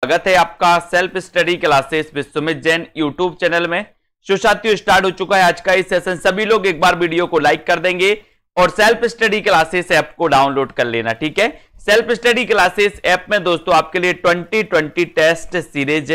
स्वागत है आपका self study classes Vishwamit Jain YouTube channel में। जो साथियों स्टार्ट हो चुका है आज का इस सेशन। सभी लोग एक बार वीडियो को लाइक कर देंगे और सेल्फ स्टडी क्लासेस ऐप को डाउनलोड कर लेना, ठीक है। सेल्फ स्टडी क्लासेस ऐप में दोस्तों आपके लिए 2020 टेस्ट सीरीज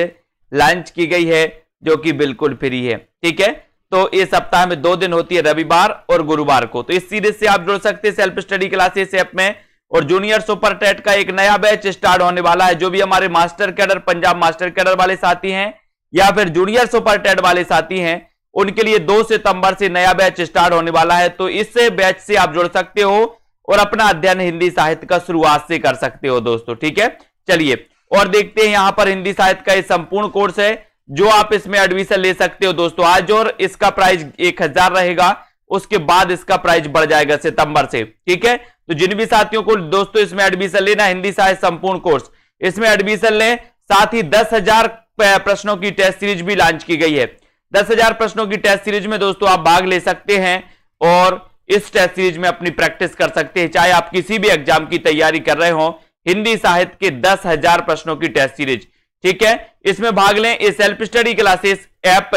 लॉन्च की गई है जो कि बिल्कुल फ्री है, ठीक है। तो इस सप्ताह में 2 दिन होती है, रविवार और गुरुवार को। तो इस सीरीज से आप जुड़ सकते हैं सेल्फ स्टडी क्लासेस ऐप में। और जूनियर सुपर टेट का एक नया बैच स्टार्ट होने वाला है। जो भी हमारे master cadre, Punjab master cadre वाले साथी हैं या फिर जूनियर सुपर टेट वाले साथी हैं, उनके लिए 2 सितंबर से नया बैच स्टार्ट होने वाला है। तो इस बैच से आप जुड़ सकते हो और अपना अध्ययन हिंदी साहित्य का शुरुआत से कर सकते हो दोस्तों, ठीक है। चलिए और देखते हैं यहां पर हिंदी साहित्य का एक संपूर्ण कोर्स है जो आप इसमें एडमिशन ले सकते हो दोस्तों। आज और इसका प्राइस 1000 रहेगा, उसके बाद इसका प्राइस बढ़ जाएगा सितंबर से, ठीक है। तो जिन भी साथियों को दोस्तों इसमें एडमिशन लेना, हिंदी साहित्य संपूर्ण कोर्स, इसमें एडमिशन लें। साथ ही 10,000 प्रश्नों की टेस्ट सीरीज भी लॉन्च की गई है। 10,000 प्रश्नों की टेस्ट सीरीज में दोस्तों आप भाग ले सकते हैं और इस टेस्ट सीरीज में अपनी प्रैक्टिस कर सकते हैं, चाहे आप किसी भी एग्जाम की तैयारी कर रहे हो। हिंदी साहित्य के 10,000 प्रश्नों की टेस्ट सीरीज, ठीक है, इसमें भाग लें। इस सेल्फ स्टडी क्लासेस ऐप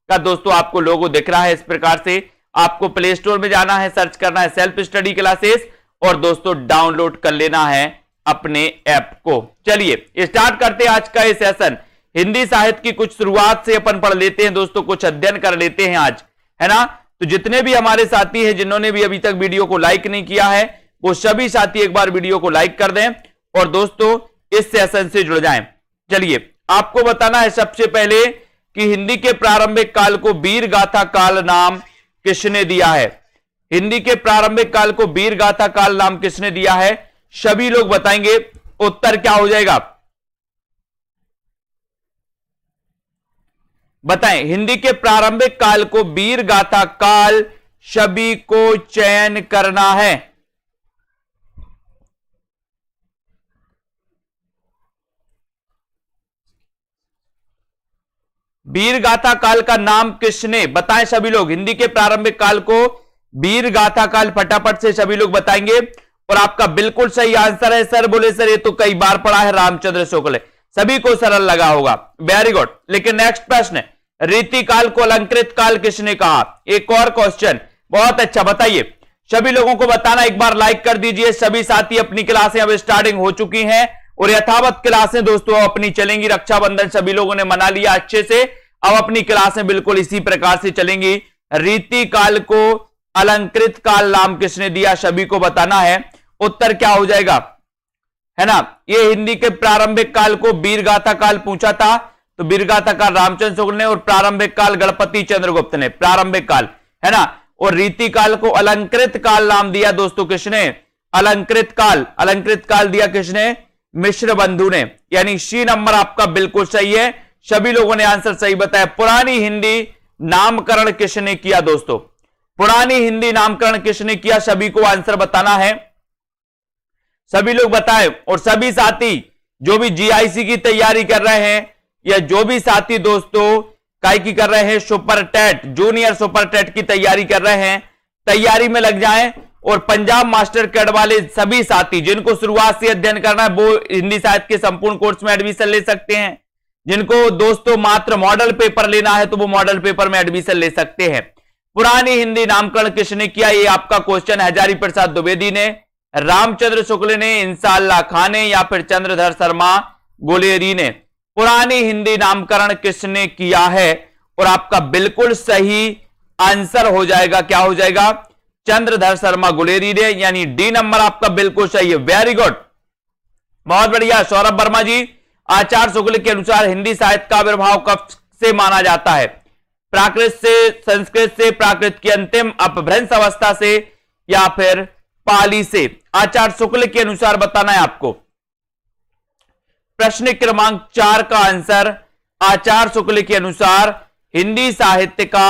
का दोस्तों आपको लोगो दिख रहा है इस प्रकार से। आपको प्ले स्टोर में जाना है, सर्च करना है सेल्फ स्टडी क्लासेस और दोस्तों डाउनलोड कर लेना है अपने ऐप को। चलिए स्टार्ट करते हैं आज का ये सेशन। हिंदी साहित्य की कुछ शुरुआत से अपन पढ़ लेते हैं दोस्तों, कुछ अध्ययन कर लेते हैं आज, है ना। तो जितने भी हमारे साथी हैं जिन्होंने भी अभी तक वीडियो को लाइक नहीं किया है, वो सभी साथी एक बार वीडियो को लाइक कर दें और दोस्तों इस सेशन से जुड़ जाएं। चलिए आपको बताना है सबसे पहले कि हिंदी के प्रारंभिक काल को वीर गाथा काल नाम किसने दिया है। हिंदी के प्रारंभिक काल को वीर गाथा काल नाम किसने दिया है, सभी लोग बताएंगे। उत्तर क्या हो जाएगा बताएं। हिंदी के प्रारंभिक काल को वीर गाथा काल सभी को चयन करना है। वीर गाथा काल का नाम किसने, बताएं सभी लोग। हिंदी के प्रारंभिक काल को वीर गाथा काल, फटाफट से सभी लोग बताएंगे। और आपका बिल्कुल सही आंसर है। सर बोले सर ये तो कई बार पढ़ा है, रामचंद्र शुक्ल। सभी को सरल लगा होगा, वेरी गुड। लेकिन नेक्स्ट प्रश्न, रीतिकाल को अलंकृत काल किसने कहा। एक और क्वेश्चन, बहुत अच्छा, बताइए सभी लोगों को बताना। एक बार लाइक कर दीजिए। सभी साथी अपनी क्लासें अब स्टार्टिंग हो चुकी हैं और यथावत क्लासें दोस्तों अपनी चलेंगी। रक्षाबंधन सभी लोगों ने मना लिया अच्छे से, अब अपनी क्लासें बिल्कुल इसी प्रकार से चलेंगी। रीतिकाल को अलंकृत काल नाम किसने दिया, सभी को बताना है। उत्तर क्या हो जाएगा, है ना। ये हिंदी के प्रारंभिक काल को वीर गाथा काल पूछा था, तो वीर गाथा काल रामचंद्र शुक्ल ने और प्रारंभिक काल गणपति चंद्रगुप्त ने, प्रारंभिक काल, है ना। और रीतिकाल को अलंकृत काल नाम दिया दोस्तों किसने, अलंकृत काल। अलंकृत काल दिया किसने, मिश्र बंधु ने। यानी सी नंबर आपका बिल्कुल सही है। सभी लोगों ने आंसर सही बताया। पुरानी हिंदी नामकरण किसने किया दोस्तों, पुरानी हिंदी नामकरण किसने किया, सभी को आंसर बताना है। सभी लोग बताएं। और सभी साथी जो भी जीआईसी की तैयारी कर रहे हैं या जो भी साथी दोस्तों काय की कर रहे हैं, super TET, junior super TET की तैयारी कर रहे हैं, तैयारी में लग जाएं। और पंजाब मास्टर कैड वाले सभी साथी जिनको शुरुआत से अध्ययन करना है वो हिंदी साहित्य के संपूर्ण कोर्स में एडमिशन ले सकते हैं। जिनको दोस्तों मात्र मॉडल पेपर लेना है तो वो मॉडल पेपर में एडमिशन ले सकते हैं। पुरानी हिंदी नामकरण किसने किया, ये आपका क्वेश्चन। हजारी प्रसाद द्विवेदी ने, रामचंद्र शुक्ल ने, इंसाल्लाह खान ने या फिर चंद्रधर शर्मा गुलेरी ने। पुरानी हिंदी नामकरण किसने किया है और आपका बिल्कुल सही आंसर हो जाएगा, क्या हो जाएगा, चंद्रधर शर्मा गुलेरी ने। यानी डी नंबर आपका बिल्कुल सही है, वेरी गुड, बहुत बढ़िया। सौरभ वर्मा जी, आचार्य शुक्ल के अनुसार हिंदी साहित्य का आविर्भाव कब से माना जाता है, प्राकृत से, संस्कृत से, प्राकृत की अंतिम अपभ्रंश अवस्था से या फिर पाली से। आचार्य शुक्ल के अनुसार बताना है आपको। प्रश्न क्रमांक 4 का आंसर, आचार्य शुक्ल के अनुसार हिंदी साहित्य का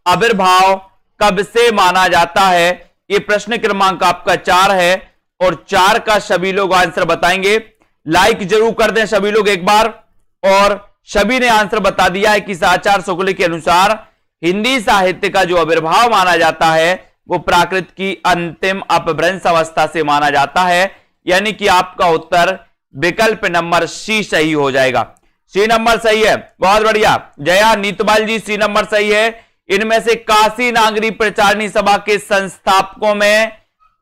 आविर्भाव कब से माना जाता है। यह प्रश्न क्रमांक आपका 4 है और 4 का सभी लोग आंसर बताएंगे। लाइक जरूर कर दें सभी लोग एक बार। और सभी ने आंसर बता दिया है कि आचार्य शुक्ल के अनुसार हिंदी साहित्य का जो आविर्भाव माना जाता है वो प्राकृत की अंतिम अपभ्रंश अवस्था से माना जाता है। यानी कि आपका उत्तर विकल्प नंबर सी सही हो जाएगा। सी नंबर सही है, बहुत बढ़िया। जया नीतबाल जी, सी नंबर सही है। इनमें से काशी नागरी प्रचारणी सभा के संस्थापकों में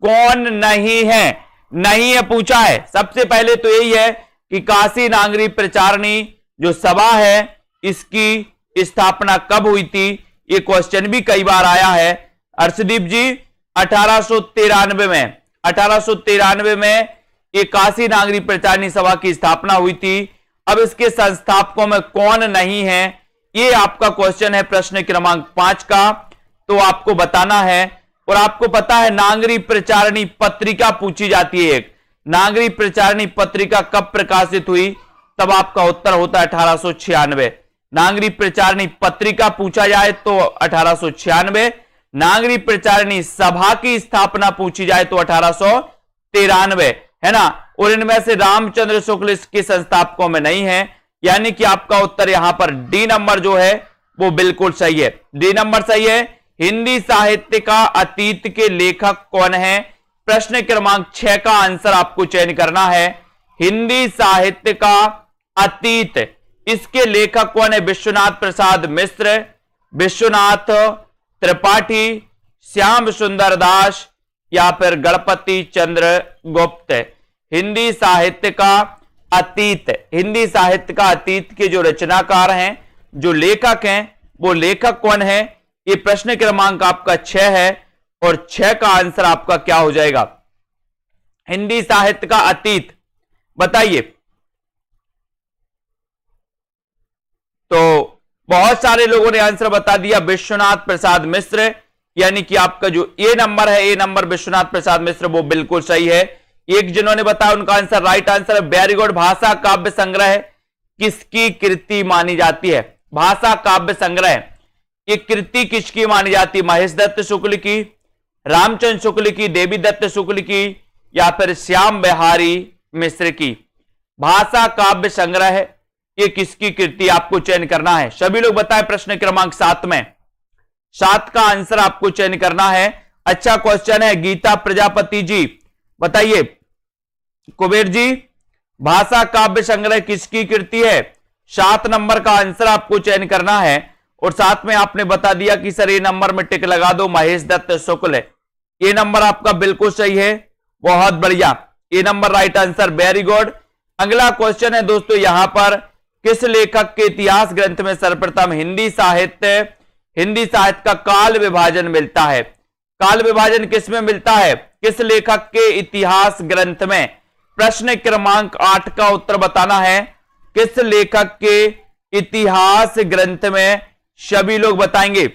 कौन नहीं है? नहीं है पूछा है। सबसे पहले तो यही है कि काशी नागरी प्रचारणी जो सभा है इसकी स्थापना कब हुई थी, ये क्वेश्चन भी कई बार आया है। अर्शदीप जी 1893 में, 1893 में ये काशी नागरी प्रचारणी सभा की स्थापना हुई थी। अब इसके संस्थापकों में कौन नहीं है, ये आपका क्वेश्चन है प्रश्न क्रमांक 5 का। तो आपको बताना है, और आपको पता है नागरी प्रचारणी पत्रिका पूछी जाती है एक। नागरी प्रचारणी पत्रिका कब प्रकाशित हुई, तब आपका उत्तर होता है 1896। नागरी प्रचारणी पत्रिका पूछा जाए तो 1896, नागरी प्रचारणी सभा की स्थापना पूछी जाए तो 1893 है ना। और इनमें से रामचंद्र शुक्ल के संस्थापकों में नहीं है, यानी कि आपका उत्तर यहां पर डी नंबर जो है वो बिल्कुल सही है। डी नंबर सही है। हिंदी साहित्य का अतीत के लेखक कौन है? प्रश्न क्रमांक 6 का आंसर आपको चयन करना है। हिंदी साहित्य का अतीत, इसके लेखक कौन है? विश्वनाथ प्रसाद मिश्र, विश्वनाथ त्रिपाठी, श्याम सुंदर दास या फिर गणपति चंद्र गुप्त। हिंदी साहित्य का अतीत, हिंदी साहित्य का अतीत के जो रचनाकार हैं, जो लेखक हैं, वो लेखक कौन है? ये प्रश्न क्रमांक आपका 6 है और 6 का आंसर आपका क्या हो जाएगा? हिंदी साहित्य का अतीत बताइए। तो बहुत सारे लोगों ने आंसर बता दिया विश्वनाथ प्रसाद मिश्र, यानी कि आपका जो ए नंबर है, ए नंबर विश्वनाथ प्रसाद मिश्र, वो बिल्कुल सही है। एक जिन्होंने बताया उनका आंसर राइट आंसर है वेरी गुड। भाषा काव्य संग्रह किसकी कृति मानी जाती है? भाषा काव्य संग्रह ये कृति किसकी मानी जाती है? महेश दत्त शुक्ल की, रामचंद्र शुक्ल की, देवी दत्त शुक्ल की या फिर श्याम बिहारी मिश्र की? भाषा काव्य संग्रह ये किसकी कृति आपको चयन करना है? सभी लोग बताएं प्रश्न क्रमांक 7 में। 7 का आंसर आपको चयन करना है। अच्छा क्वेश्चन है। गीता प्रजापति जी बताइए। कुबेर जी, भाषा काव्य संग्रह किसकी कृति है? 7 नंबर का आंसर आपको चयन करना है। और साथ में आपने बता दिया कि सर ए नंबर में टिक लगा दो, महेश दत्त शुक्ल। ए नंबर आपका बिल्कुल सही है, बहुत बढ़िया। A number right answer, very good. अगला क्वेश्चन है दोस्तों, यहां पर किस लेखक के इतिहास ग्रंथ में सर्वप्रथम हिंदी साहित्य का काल विभाजन मिलता है? काल विभाजन किस में मिलता है? किस लेखक के इतिहास ग्रंथ में? प्रश्न क्रमांक 8 का उत्तर बताना है। किस लेखक के इतिहास ग्रंथ में? सभी लोग बताएंगे।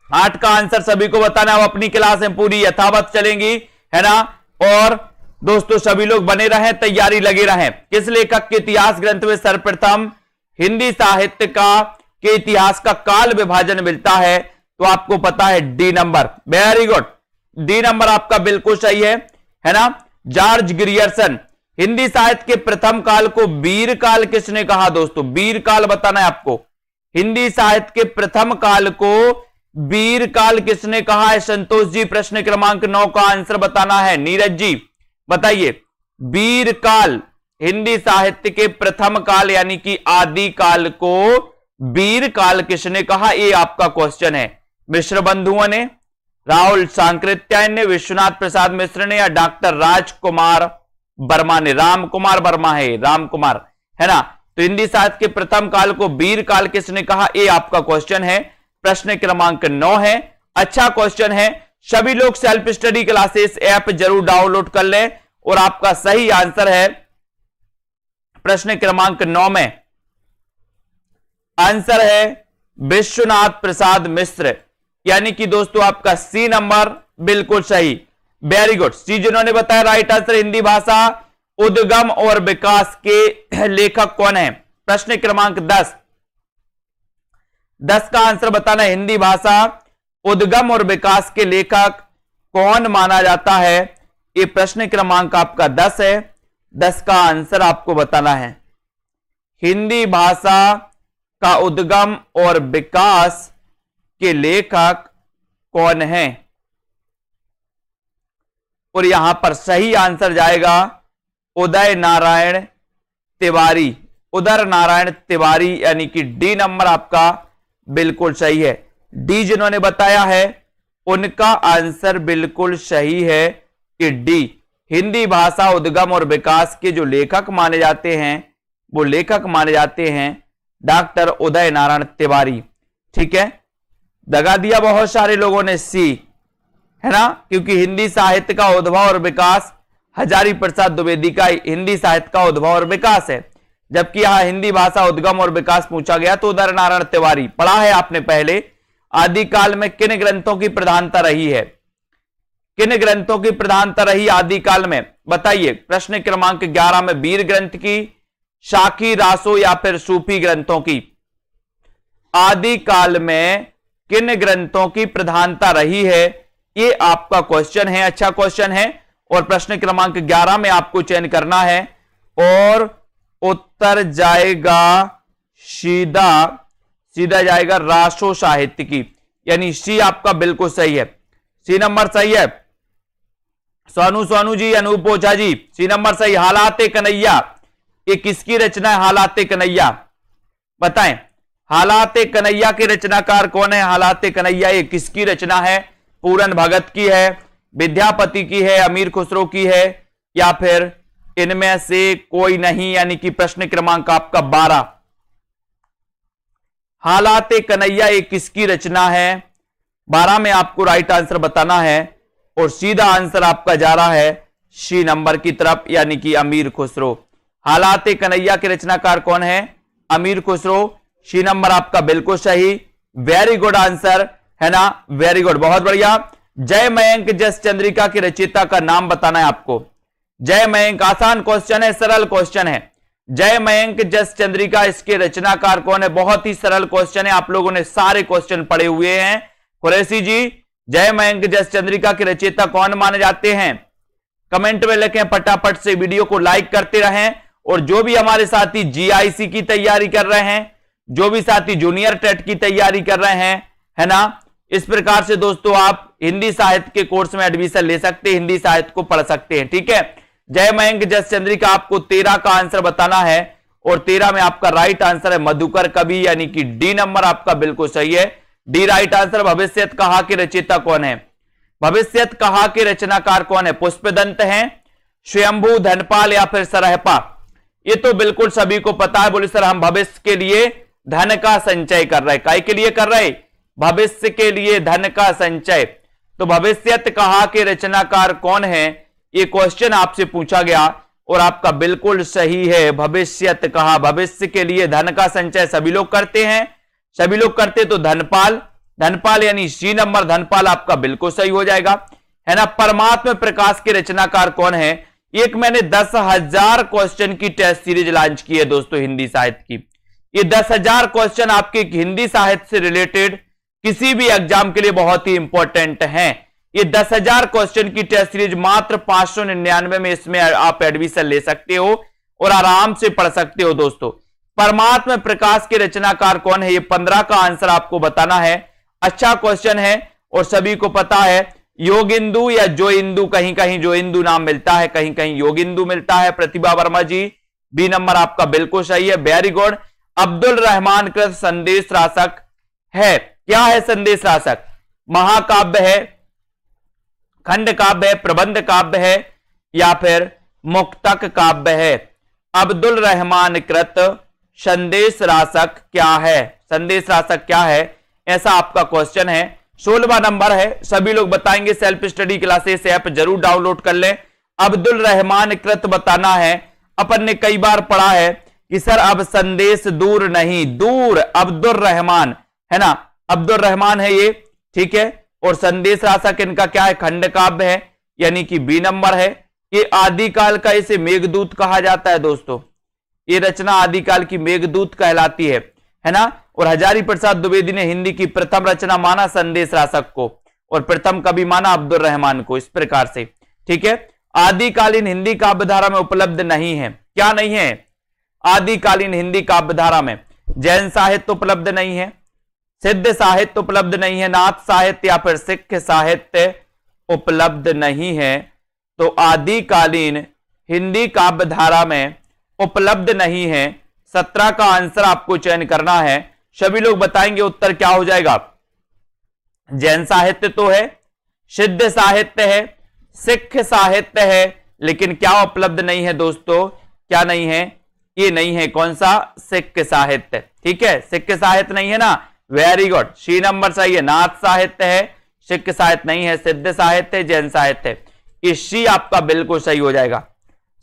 8 का आंसर सभी को बताना है। अपनी क्लास में पूरी यथावत चलेंगी, है ना। और दोस्तों सभी लोग बने रहें, तैयारी लगे रहें। किस लेखक के इतिहास ग्रंथ में सर्वप्रथम हिंदी साहित्य के इतिहास का काल विभाजन मिलता है? तो आपको पता है D number, very good. D number आपका बिल्कुल सही है ना। George Grierson. हिंदी साहित्य के प्रथम काल को वीर काल किसने कहा? दोस्तों वीर काल बताना है आपको। हिंदी साहित्य के प्रथम काल को वीर काल किसने कहा है? संतोष जी प्रश्न क्रमांक 9 का आंसर बताना है। नीरज जी बताइए, वीर काल हिंदी साहित्य के प्रथम काल यानी कि आदि काल को वीर काल किसने कहा? ये आपका क्वेश्चन है। मिश्र बंधुओं ने, राहुल सांकृत्यायन ने, विश्वनाथ प्रसाद मिश्र ने या डॉक्टर राजकुमार वर्मा ने? राम कुमार वर्मा है, राम कुमार, है ना। तो हिंदी साहित्य के प्रथम काल को वीर काल किसने कहा? ये आपका क्वेश्चन है, प्रश्न क्रमांक 9 है। अच्छा क्वेश्चन है। सभी लोग सेल्फ स्टडी क्लासेस ऐप जरूर डाउनलोड कर लें। और आपका सही आंसर है प्रश्न क्रमांक 9 में आंसर है विश्वनाथ प्रसाद मिश्र, यानी कि दोस्तों आपका सी नंबर बिल्कुल सही, वेरी गुड। सी जिन्होंने बताया राइट आंसर। हिंदी भाषा उद्गम और विकास के लेखक कौन है? प्रश्न क्रमांक 10 का आंसर बताना है। हिंदी भाषा उद्गम और विकास के लेखक कौन माना जाता है? ये प्रश्न क्रमांक आपका 10 है। 10 का आंसर आपको बताना है। हिंदी भाषा का उद्गम और विकास के लेखक कौन है? और यहां पर सही आंसर जाएगा उदय नारायण तिवारी, उदय नारायण तिवारी, यानी कि डी नंबर आपका बिल्कुल सही है। डी जिन्होंने बताया है उनका आंसर बिल्कुल सही है कि डी, हिंदी भाषा उद्गम और विकास के जो लेखक माने जाते हैं वो लेखक माने जाते हैं डॉक्टर उदय नारायण तिवारी। ठीक है, दगा दिया बहुत सारे लोगों ने सी, है ना, क्योंकि हिंदी साहित्य का उद्भव और विकास हजारी प्रसाद द्विवेदी का हिंदी साहित्य का उद्भव और विकास है, जबकि यहां हिंदी भाषा उद्गम और विकास पूछा गया तो उदय नारायण तिवारी। पढ़ा है आपने पहले, आदिकाल में किन ग्रंथों की प्रधानता रही है, किन ग्रंथों की प्रधानता रही आदिकाल में, बताइए। प्रश्न क्रमांक 11 में वीर ग्रंथ की, शाकी, रासो या फिर सूफी ग्रंथों की। आदिकाल में किन ग्रंथों की प्रधानता रही है, ये आपका क्वेश्चन है। अच्छा क्वेश्चन है और प्रश्न क्रमांक 11 में आपको चयन करना है और उत्तर जाएगा सीधा सीधा जाएगा रासो साहित्य की, यानी सी आपका बिल्कुल सही है। सी नंबर सही है। सोनू जी, अनूप ओझा जी, सी नंबर सही। हालाते कन्हैया, ये किसकी रचना है? हालाते कन्हैया, बताएं हालाते कन्हैया के रचनाकार कौन है? हालाते कन्हैया ये किसकी रचना है? पूरन भगत की है, विद्यापति की है, अमीर खुसरो की है, या फिर इनमें से कोई नहीं, यानी कि प्रश्न क्रमांक आपका 12। हालाते कन्हैया ये किसकी रचना है? 12 में आपको राइट आंसर बताना है और सीधा आंसर आपका जा रहा है सी नंबर की तरफ, यानी कि अमीर खुसरो। हालाते कन्हैया के रचनाकार कौन है? अमीर खुसरो। सी नंबर आपका बिल्कुल सही, वेरी गुड आंसर, है ना, वेरी गुड, बहुत बढ़िया। जय मयंक जस चंद्रिका के रचयिता का नाम बताना है आपको। जय मयंक, आसान क्वेश्चन है, सरल क्वेश्चन है। जय मयंक जस चंद्रिका, इसके रचनाकार कौन है? बहुत ही सरल क्वेश्चन है, आप लोगों ने सारे क्वेश्चन पढ़े हुए हैं। कुरैशी जी, जय मयंक जस चंद्रिका के रचयिता कौन माने जाते हैं? कमेंट में लिखें, फटाफट से वीडियो को लाइक करते रहें। और जो भी हमारे साथी जीआईसी की तैयारी कर रहे हैं, जो भी साथी जूनियर टेट की तैयारी कर रहे हैं, है ना, इस प्रकार से दोस्तों आप हिंदी साहित्य के कोर्स में एडमिशन ले सकते हैं, हिंदी साहित्य को पढ़ सकते हैं। ठीक है, जय मयंक जस चंद्रिका, आपको 13 का आंसर बताना है और 13 में आपका राइट आंसर है मधुकर कवि, यानी कि डी नंबर आपका बिल्कुल सही है, डी राइट आंसर। भविष्यत कहा के रचयिता कौन है? भविष्यत कहा के रचनाकार कौन है? पुष्पदंत हैं, स्वयंभू, धनपाल या फिर सरहपा? ये तो बिल्कुल सभी को पता है। बोले सर हम भविष्य के लिए धन का संचय कर रहे हैं। काय के लिए कर रहे? भविष्य के लिए धन का संचय। तो भविष्यत कहा के रचनाकार कौन है, ये क्वेश्चन आपसे पूछा गया और आपका बिल्कुल सही है, भविष्यत कहा। भविष्य के लिए धन का संचय सभी लोग करते हैं, सभी लोग करते तो धनपाल, धनपाल यानी सी नंबर, धनपाल आपका बिल्कुल सही हो जाएगा, है ना। परमात्मा प्रकाश के रचनाकार कौन है? एक मैंने 10,000 क्वेश्चन की टेस्ट सीरीज लॉन्च की है दोस्तों हिंदी साहित्य की। ये 10,000 क्वेश्चन आपके हिंदी साहित्य से रिलेटेड किसी भी एग्जाम के लिए बहुत ही इंपॉर्टेंट हैं। ये 10,000 क्वेश्चन की टेस्ट सीरीज मात्र 599 में इसमें आप एडमिशन ले सकते हो और आराम से पढ़ सकते हो दोस्तों। परमात्मा प्रकाश के रचनाकार कौन है? ये 15 का आंसर आपको बताना है। अच्छा क्वेश्चन है और सभी को पता है। योगिंदु या जो इंदु, कहीं कहीं जो इंदु नाम मिलता है, कहीं कहीं योगिंदु मिलता है। प्रतिभा वर्मा जी, बी नंबर आपका बिल्कुल सही है, वेरी गुड। अब्दुल रहमान कृत संदेश रासक है, क्या है संदेश रासक? महाकाव्य है, खंड काव्य है, प्रबंध काव्य है या फिर मुक्तक काव्य है? अब्दुल रहमान कृत संदेश रासक क्या है? संदेश रासक क्या है, ऐसा आपका क्वेश्चन है। 16वां नंबर है, सभी लोग बताएंगे। सेल्फ स्टडी क्लासेस ऐप जरूर डाउनलोड कर लें। अब्दुल रहमान कृत बताना है। अपन ने कई बार पढ़ा है कि सर अब संदेश दूर नहीं, दूर अब्दुल रहमान, है ना, अब्दुल रहमान है ये, ठीक है। और संदेश रासक इनका क्या है? खंड काव्य है, यानी कि बी नंबर है। ये आदिकाल का इसे मेघदूत कहा जाता है दोस्तों, ये रचना आदिकाल की मेघदूत कहलाती है ना। और हजारी प्रसाद द्विवेदी ने हिंदी की प्रथम रचना माना संदेश रासक को और प्रथम कवि माना अब्दुल रहमान को, इस प्रकार से, ठीक है। आदिकालीन हिंदी काव्यधारा में उपलब्ध नहीं है, क्या नहीं है? आदिकालीन हिंदी काव्यधारा में जैन साहित्य उपलब्ध नहीं है, सिद्ध साहित्य उपलब्ध नहीं है, नाथ साहित्य या फिर सिख साहित्य उपलब्ध नहीं है। तो आदिकालीन हिंदी काव्य धारा में उपलब्ध नहीं है। 17 का आंसर आपको चयन करना है। सभी लोग बताएंगे उत्तर क्या हो जाएगा। जैन साहित्य तो है, सिद्ध साहित्य है, सिख साहित्य है, लेकिन क्या उपलब्ध नहीं है दोस्तों? क्या नहीं है? ये नहीं है। कौन सा? सिख साहित्य। ठीक है, सिख साहित्य नहीं है ना, वेरी गुड, सी नंबर सही है। नाथ साहित्य है, सिख साहित्य नहीं है, सिद्ध साहित्य, जैन साहित्य है। ये सी आपका बिल्कुल सही हो जाएगा,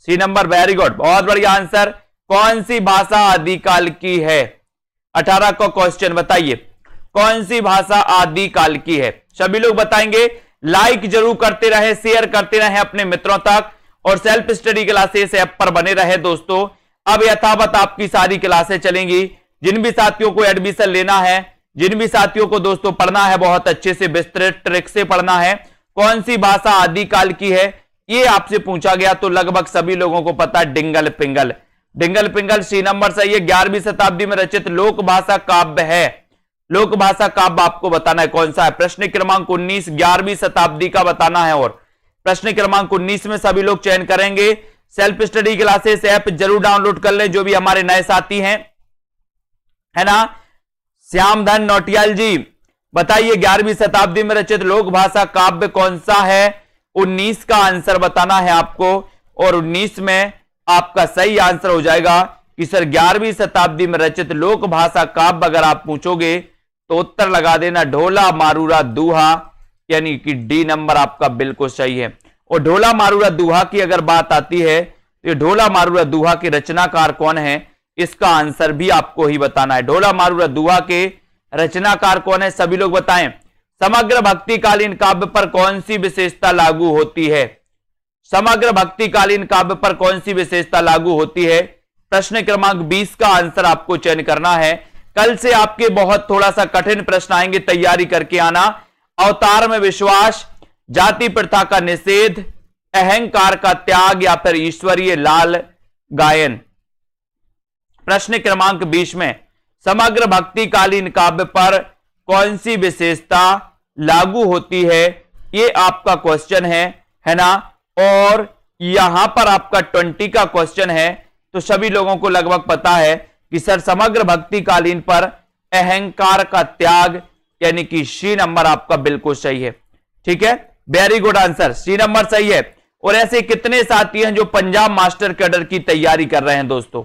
सी नंबर, वेरी गुड, बहुत बढ़िया आंसर। कौन सी भाषा आदिकाल की है? 18 का क्वेश्चन बताइए, कौन सी भाषा आदिकाल की है? सभी लोग बताएंगे। लाइक जरूर करते रहे, शेयर करते रहे अपने मित्रों तक, और सेल्फ स्टडी क्लासेस ऐप पर बने रहे दोस्तों। अब यथावत आपकी सारी क्लासें चलेंगी। जिन भी साथियों को एडमिशन लेना है, जिन भी साथियों को दोस्तों पढ़ना है, बहुत अच्छे से विस्तृत ट्रिक से पढ़ना है, कौन सी भाषा आदिकाल की है ये आपसे पूछा गया तो लगभग सभी लोगों को पता है, डिंगल पिंगल। डिंगल पिंगल सी नंबर सही है। 11वीं शताब्दी में रचित लोक भाषा काव्य है। लोक भाषा काव्य आपको बताना है कौन सा है। प्रश्न क्रमांक 19 11वीं शताब्दी का बताना है, और प्रश्न क्रमांक 19 में सभी लोग चयन करेंगे। सेल्फ स्टडी क्लासेस ऐप जरूर डाउनलोड कर लें, जो भी हमारे नए साथी हैं, है ना। श्यामधन नौटियाल जी बताइए, 11वीं शताब्दी में रचित लोक भाषा काव्य कौन सा है? 19 का आंसर बताना है आपको, और 19 में आपका सही आंसर हो जाएगा कि सर 11वीं शताब्दी में रचित लोक भाषा काव्य अगर आप पूछोगे तो उत्तर लगा देना ढोला मारूरा दूहा, यानी कि डी नंबर आपका बिल्कुल सही है। और ढोला मारूरा दूहा की अगर बात आती है तो ये ढोला मारूरा दूहा के रचनाकार कौन है, इसका आंसर भी आपको ही बताना है। ढोला मारूरा दूहा के रचनाकार कौन है, सभी लोग बताएं। समग्र भक्तिकालीन काव्य पर कौन सी विशेषता लागू होती है? समग्र भक्तिकालीन काव्य पर कौन सी विशेषता लागू होती है? प्रश्न क्रमांक 20 का आंसर आपको चयन करना है। कल से आपके बहुत थोड़ा सा कठिन प्रश्न आएंगे, तैयारी करके आना। अवतार में विश्वास, जाति प्रथा का निषेध, अहंकार का त्याग, या फिर ईश्वरीय लाल गायन। प्रश्न क्रमांक 20 में समग्र भक्तिकालीन काव्य पर कौन सी विशेषता लागू होती है, ये आपका क्वेश्चन है ना। और यहां पर आपका 20 का क्वेश्चन है, तो सभी लोगों को लगभग पता है कि सर समग्र भक्तिकालीन पर अहंकार का त्याग, यानी कि सी नंबर आपका बिल्कुल सही है। ठीक है, very good answer, C number सही है। और ऐसे कितने साथी हैं जो पंजाब मास्टर कैडर की तैयारी कर रहे हैं दोस्तों,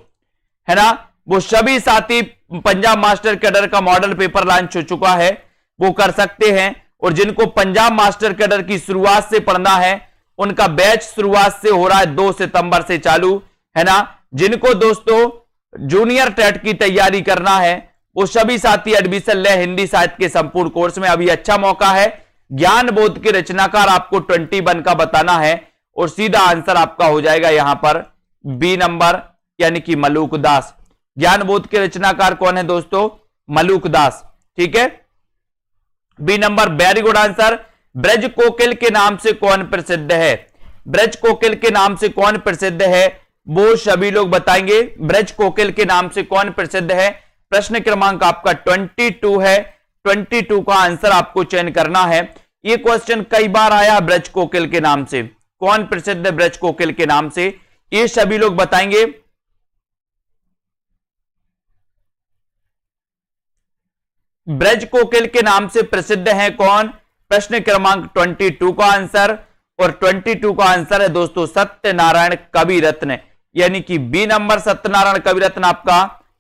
है ना। वो सभी साथी पंजाब मास्टर कैडर का मॉडल पेपर लॉन्च हो चुका है, वो कर सकते हैं। और जिनको पंजाब मास्टर कैडर की शुरुआत से पढ़ना है, उनका बैच शुरुआत से हो रहा है 2 सितंबर से चालू, है ना। जिनको दोस्तों जूनियर टेट की तैयारी करना है, वो सभी साथी एडमिशन ले हिंदी साहित्य के संपूर्ण कोर्स में। अभी अच्छा मौका है। ज्ञान बोध के रचनाकार आपको 21 का बताना है, और सीधा आंसर आपका हो जाएगा यहां पर बी नंबर, यानी कि मलूक दास। ज्ञान बोध के रचनाकार कौन है दोस्तों? मलूक दास। ठीक है, B number, very good answer. Braj Kokil के नाम से कौन प्रसिद्ध है? ब्रज कोकिल के नाम से कौन प्रसिद्ध है, वो सभी लोग बताएंगे। ब्रज कोकिल के नाम से कौन प्रसिद्ध है? प्रश्न क्रमांक आपका 22 है। 22 का आंसर आपको चयन करना है। ये क्वेश्चन कई बार आया, ब्रज कोकिल के नाम से कौन प्रसिद्ध है? ब्रज कोकिल के नाम से, ये सभी लोग बताएंगे। ब्रज कोकिल के नाम से प्रसिद्ध है कौन? प्रश्न क्रमांक 22 का आंसर, और 22 का आंसर है दोस्तों सत्यनारायण कविरत्न, यानी कि बी नंबर, सत्यनारायण कविरत्न आपका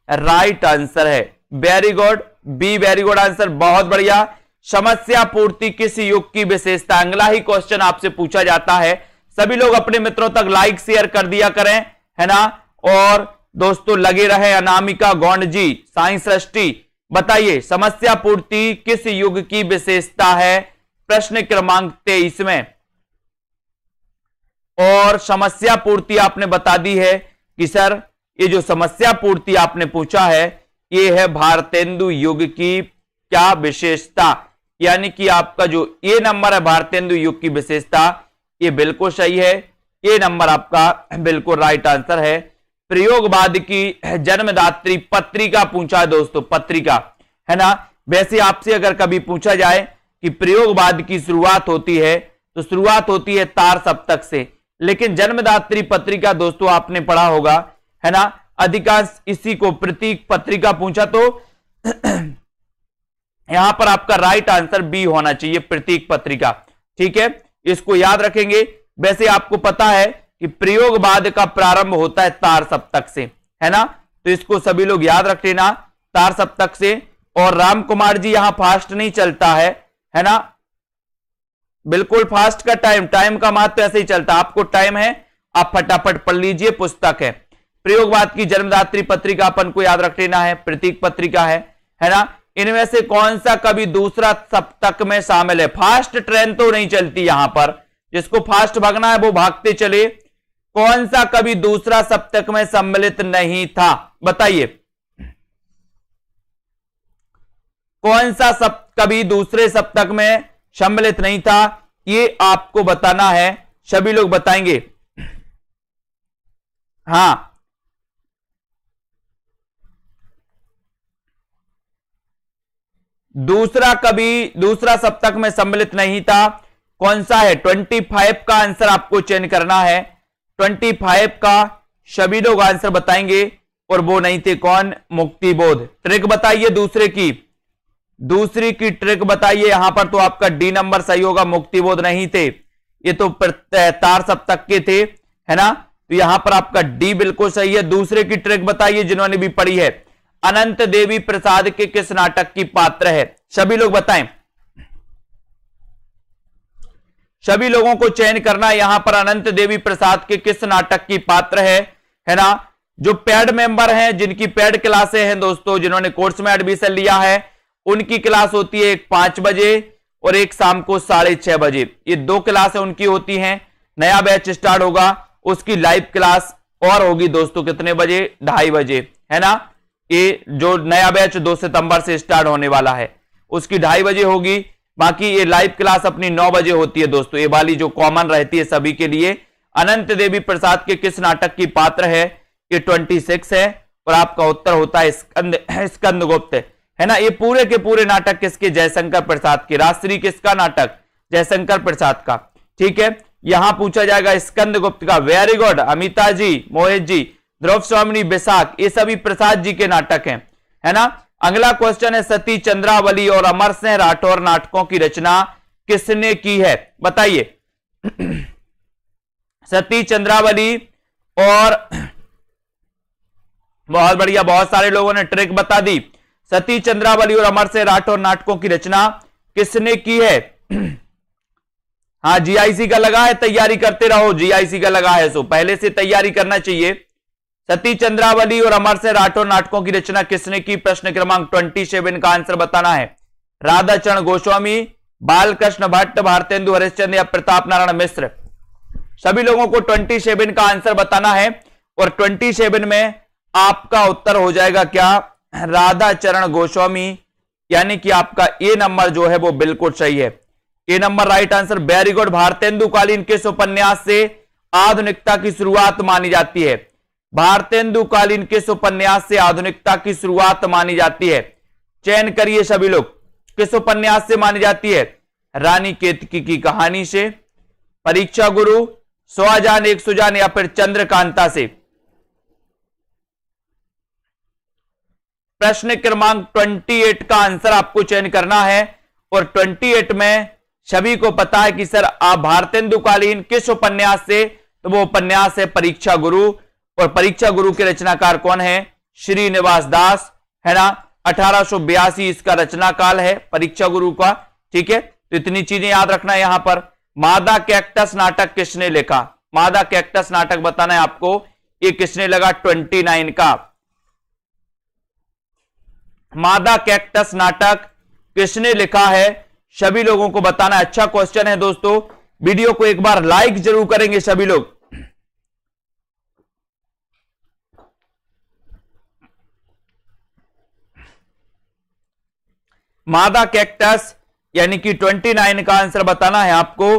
राइट आंसर है। Very good, be very good answer, बहुत बढ़िया। समस्या पूर्ति किस युग की विशेषता? अगला ही क्वेश्चन आपसे पूछा जाता है। सभी लोग अपने मित्रों तक लाइक शेयर कर दिया करें, है ना। और दोस्तों लगे रहे। अनामिका गौंड जी, साइंस सृष्टि, बताइए समस्या पूर्ति किस युग की विशेषता है? प्रश्न क्रमांक 23 में। और समस्या पूर्ति आपने बता दी है कि सर ये जो समस्या पूर्ति आपने पूछा है, ये है भारतेंदु युग की क्या विशेषता, यानी कि आपका जो ये नंबर है भारतेंदु युग की विशेषता, ये बिल्कुल सही है। ये नंबर आपका बिल्कुल राइट आंसर है। प्रयोगवाद की जन्मदात्री पत्रिका पूछा है दोस्तों, पत्रिका, है ना। वैसे आपसे अगर कभी पूछा जाए कि प्रयोगवाद की शुरुआत होती है, तो शुरुआत होती है तार सप्तक से, लेकिन जन्मदात्री पत्रिका दोस्तों आपने पढ़ा होगा, है ना, अधिकांश इसी को प्रतीक पत्रिका पूछा तो यहां पर आपका राइट आंसर बी होना चाहिए, प्रतीक पत्रिका। ठीक है, इसको याद रखेंगे। वैसे आपको पता है कि प्रयोगवाद का प्रारंभ होता है तार सप्तक से, है ना, तो इसको सभी लोग याद रख लेना, तार सप्तक से। और राम कुमार जी यहां फास्ट नहीं चलता है ना, बिल्कुल फास्ट का टाइम का महत्व ऐसे ही चलता, आपको टाइम है, आप फटाफट पढ़ लीजिए, पुस्तक है। प्रयोगवाद की जन्मदात्री पत्रिका अपन को याद रख लेना है, प्रतीक पत्रिका है ना। इनमें से कौन सा कभी दूसरा सप्तक में शामिल है? फास्ट ट्रेन तो नहीं चलती यहां पर, जिसको फास्ट भागना है वो भागते चले। कौन सा कभी दूसरा सप्तक में सम्मिलित नहीं था? बताइए, कौन सा कभी दूसरे सप्तक में सम्मिलित नहीं था? ये आपको बताना है, सभी लोग बताएंगे। हां, दूसरा सप्तक में सम्मिलित नहीं था, कौन सा है? 25 का आंसर आपको चयन करना है, 25 का सभी लोग आंसर बताएंगे। और वो नहीं थे कौन? मुक्तिबोध। ट्रिक बताइए दूसरी की ट्रिक बताइए। यहां पर तो आपका डी नंबर सही होगा, मुक्तिबोध नहीं थे, ये तो तार सप्तक के थे, है ना, तो यहां पर आपका डी बिल्कुल सही है। दूसरे की ट्रिक बताइए जिन्होंने भी पढ़ी है। अनंत देवी प्रसाद के किस नाटक की पात्र है? सभी लोग बताएं, सभी लोगों को चयन करना। यहां पर अनंत देवी प्रसाद के किस नाटक की पात्र है ना। जो पेड मेंबर हैं, जिनकी पेड क्लासें हैं दोस्तों, जिन्होंने कोर्स में एडमिशन लिया है, उनकी क्लास होती है एक 5 बजे और एक शाम को 6:30 बजे, ये 2 क्लासें उनकी होती हैं। नया बैच स्टार्ट होगा, उसकी लाइव क्लास और होगी दोस्तों कितने बजे? 2:30 बजे, है ना। ये जो नया बैच 2 सितंबर से स्टार्ट होने वाला है, उसकी 2:30 बजे होगी। बाकी ये लाइव क्लास अपनी 9 बजे होती है दोस्तों, ये वाली जो कॉमन रहती है सभी के लिए। अनंत देवी प्रसाद के किस नाटक की पात्र है? ये 26 है और आपका उत्तर होता है स्कंदगुप्त, है ना। ये पूरे के पूरे नाटक किसके? जयशंकर प्रसाद के। राजश्री किसका नाटक? जयशंकर प्रसाद का। ठीक है, यहां पूछा जाएगा स्कंदगुप्त का। वेरी गुड, अमिता जी, मोहित जी, ध्रुव स्वामिनी, बैसाख, ये सभी प्रसाद जी के नाटक हैं, है ना। अगला क्वेश्चन है, सती चंद्रावली और अमर सिंह राठौर नाटकों की रचना किसने की है? बताइए। सती चंद्रावली और, बहुत बढ़िया, बहुत सारे लोगों ने ट्रिक बता दी। सती चंद्रावली और अमर सिंह राठौर नाटकों की रचना किसने की है? हाँ, जीआईसी का लगा है, तैयारी करते रहो, जीआईसी का लगा है, सो पहले से तैयारी करना चाहिए। सती चंद्रावली और अमर सिंह राठौर नाटकों की रचना किसने की? प्रश्न क्रमांक 27 का आंसर बताना है। राधाचरण गोस्वामी, बालकृष्ण भट्ट, भारतेंदु हरिश्चंद्र या प्रताप नारायण मिश्र? सभी लोगों को 27 का आंसर बताना है और 27 में आपका उत्तर हो जाएगा क्या? राधाचरण गोस्वामी, यानी कि आपका ए नंबर जो है वो बिल्कुल सही है, A number right answer. Very good. Bharatendu कालीन किस उपन्यास से आधुनिकता की शुरुआत मानी जाती है? भारतेंदु कालीन किस उपन्यास से आधुनिकता की शुरुआत मानी जाती है? चयन करिए सभी लोग, किस उपन्यास से मानी जाती है? रानी केतकी की कहानी से, परीक्षा गुरु, 100 जान 100 जान या फिर चंद्रकांता से? प्रश्न क्रमांक 28 का आंसर आपको चयन करना है और 28 में सभी को पता है कि सर आप भारतेंदु कालीन किस उपन्यास से, तो वो उपन्यास है परीक्षा गुरु। और परीक्षा गुरु के रचनाकार कौन है? श्रीनिवास दास, है ना। 1882 इसका रचना काल है परीक्षा गुरु का। ठीक है, तो इतनी चीजें याद रखना है यहां पर। मादा कैक्टस नाटक किसने लिखा? मादा कैक्टस नाटक बताना है आपको, ये किसने लगा? 29 का। मादा कैक्टस नाटक किसने लिखा है? सभी लोगों को बताना है। अच्छा क्वेश्चन है दोस्तों, वीडियो को एक बार लाइक जरूर करेंगे सभी लोग। मादा कैक्टस यानी कि 29 का आंसर बताना है आपको।